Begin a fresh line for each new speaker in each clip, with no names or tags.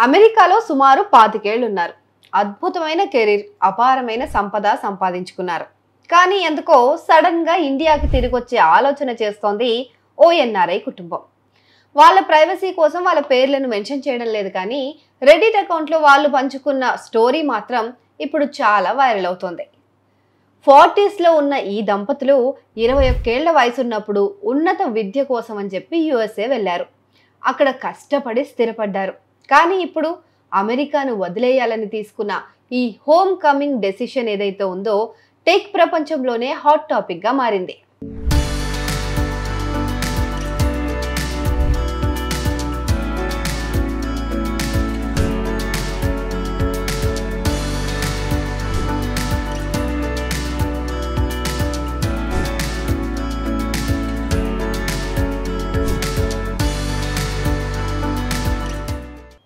అమెరికాలో సుమారు 25 ఏళ్లు ఉన్నారు. అద్భుతమైన కెరీర్, అపారమైన సంపద సంపాదించుకున్నారు. కానీ ఎందుకో సడన్ గా ఇండియాకి తిరిగొచ్చే ఆలోచన చేస్తోంది ఓ ఎన్ఆర్ఐ కుటుంబం. వాళ్ళ ప్రైవసీ కోసం వాళ్ళ పేర్లను మెన్షన్ చేయడం లేదు, కానీ రెడిట్ అకౌంట్లో వాళ్ళు పంచుకున్న స్టోరీ మాత్రం ఇప్పుడు చాలా వైరల్ అవుతోంది. 40s లో ఉన్న ఈ దంపతులు 21 ఏళ్ల వయసున్నప్పుడు ఉన్నత విద్య కోసం అని చెప్పి యుఎస్ఏ వెళ్ళారు. అక్కడ కష్టపడి స్థిరపడ్డారు. కానీ ఇప్పుడు అమెరికాను వదిలేయాలని తీసుకున్న ఈ హోమ్ కమింగ్ డెసిషన్ ఏదైతే ఉందో టెక్ ప్రపంచంలోనే హాట్ టాపిక్ గా మారింది.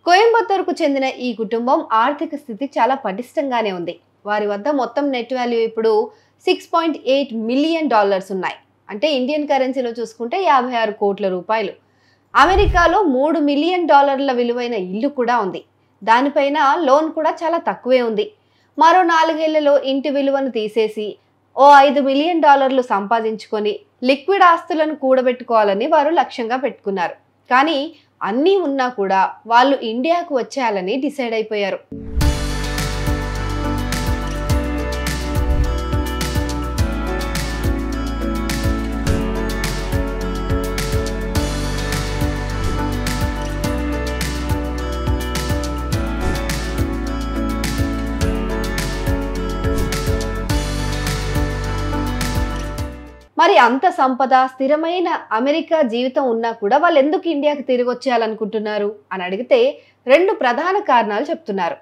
కోయంబత్తూరుకు చెందిన ఈ కుటుంబం ఆర్థిక స్థితి చాలా పటిష్టంగానే ఉంది. వారి వద్ద మొత్తం నెట్ వాల్యూ ఇప్పుడు $6.8 మిలియన్ ఉన్నాయి. అంటే ఇండియన్ కరెన్సీలో చూసుకుంటే 56 కోట్ల రూపాయలు. అమెరికాలో $3 మిలియన్ విలువైన ఇల్లు కూడా ఉంది. దానిపైన లోన్ కూడా చాలా తక్కువే ఉంది. మరో 4 ఏళ్లలో ఇంటి విలువను తీసేసి ఓ $5 మిలియన్ సంపాదించుకొని లిక్విడ్ ఆస్తులను కూడబెట్టుకోవాలని వారు లక్ష్యంగా పెట్టుకున్నారు. కానీ అన్నీ ఉన్నా కూడా వాళ్ళు ఇండియాకు వచ్చేయాలని డిసైడ్ అయిపోయారు. మరి అంత సంపద, స్థిరమైన అమెరికా జీవితం ఉన్నా కూడా వాళ్ళు ఎందుకు ఇండియాకి తిరిగి వచ్చేయాలనుకుంటున్నారు అని అడిగితే 2 ప్రధాన కారణాలు చెప్తున్నారు.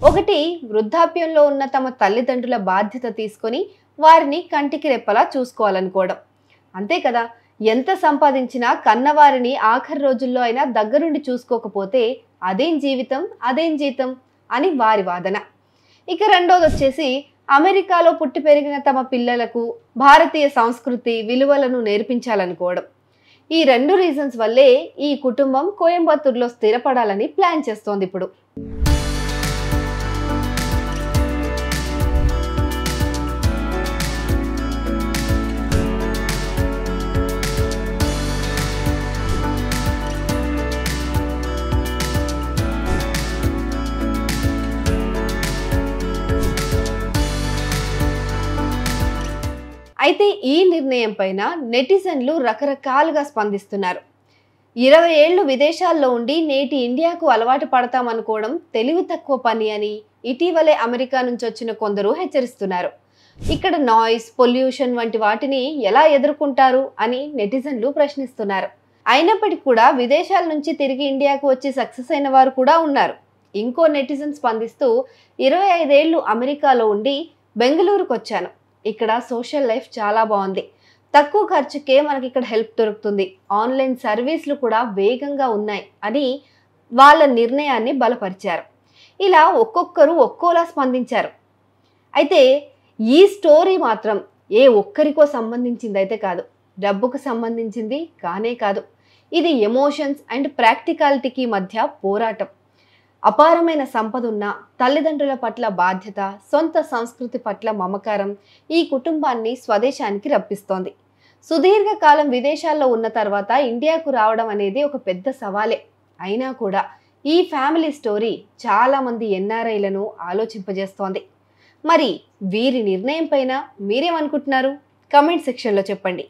ఒకటి, వృద్ధాప్యంలో ఉన్న తమ తల్లిదండ్రుల బాధ్యత తీసుకొని వారిని కంటికి రెప్పలా చూసుకోవాలనుకోవడం. అంతే కదా, ఎంత సంపాదించినా కన్నవారిని ఆఖరి రోజుల్లో అయినా దగ్గరుండి చూసుకోకపోతే అదేం జీవితం, అదేం జీతం అని వారి వాదన. ఇక రెండోది వచ్చేసి, అమెరికాలో పుట్టి పెరిగిన తమ పిల్లలకు భారతీయ సంస్కృతి విలువలను నేర్పించాలనుకోవడం. ఈ 2 రీజన్స్ వల్లే ఈ కుటుంబం కోయంబత్తూరులో స్థిరపడాలని ప్లాన్ చేస్తోంది ఇప్పుడు. అయితే ఈ నిర్ణయం పైన నెటిజన్లు రకరకాలుగా స్పందిస్తున్నారు. 20 ఏళ్లు విదేశాల్లో ఉండి నేటి ఇండియాకు అలవాటు పడతామనుకోవడం తెలివి తక్కువ పని అని ఇటీవలే అమెరికా నుంచి వచ్చిన కొందరు హెచ్చరిస్తున్నారు. ఇక్కడ నాయిస్, పొల్యూషన్ వంటి వాటిని ఎలా ఎదుర్కొంటారు అని నెటిజన్లు ప్రశ్నిస్తున్నారు. అయినప్పటికీ కూడా విదేశాల నుంచి తిరిగి ఇండియాకు వచ్చి సక్సెస్ అయిన వారు కూడా ఉన్నారు. ఇంకో నెటిజన్ స్పందిస్తూ, 25 ఏళ్లు అమెరికాలో ఉండి బెంగళూరుకు వచ్చాను. ఇక్కడ సోషల్ లైఫ్ చాలా బాగుంది. తక్కువ ఖర్చుకే మనకి ఇక్కడ హెల్ప్ దొరుకుతుంది. ఆన్లైన్ సర్వీసులు కూడా వేగంగా ఉన్నాయి అని వాళ్ళ నిర్ణయాన్ని బలపరిచారు. ఇలా ఒక్కొక్కరు ఒక్కోలా స్పందించారు. అయితే ఈ స్టోరీ మాత్రం ఏ ఒక్కరికో సంబంధించింది అయితే కాదు, డబ్బుకు సంబంధించింది కానే కాదు. ఇది ఎమోషన్స్ అండ్ ప్రాక్టికాలిటీకి మధ్య పోరాటం. అపారమైన సంపద ఉన్న తల్లిదండ్రుల పట్ల బాధ్యత, సొంత సంస్కృతి పట్ల మమకారం ఈ కుటుంబాన్ని స్వదేశానికి రప్పిస్తోంది. సుదీర్ఘకాలం విదేశాల్లో ఉన్న తర్వాత ఇండియాకు రావడం అనేది ఒక పెద్ద సవాలే. అయినా కూడా ఈ ఫ్యామిలీ స్టోరీ చాలా మంది ఎన్ఆర్ఐలను ఆలోచింపజేస్తోంది. మరి వీరి నిర్ణయం పైన మీరేమనుకుంటున్నారు? కమెంట్ సెక్షన్లో చెప్పండి.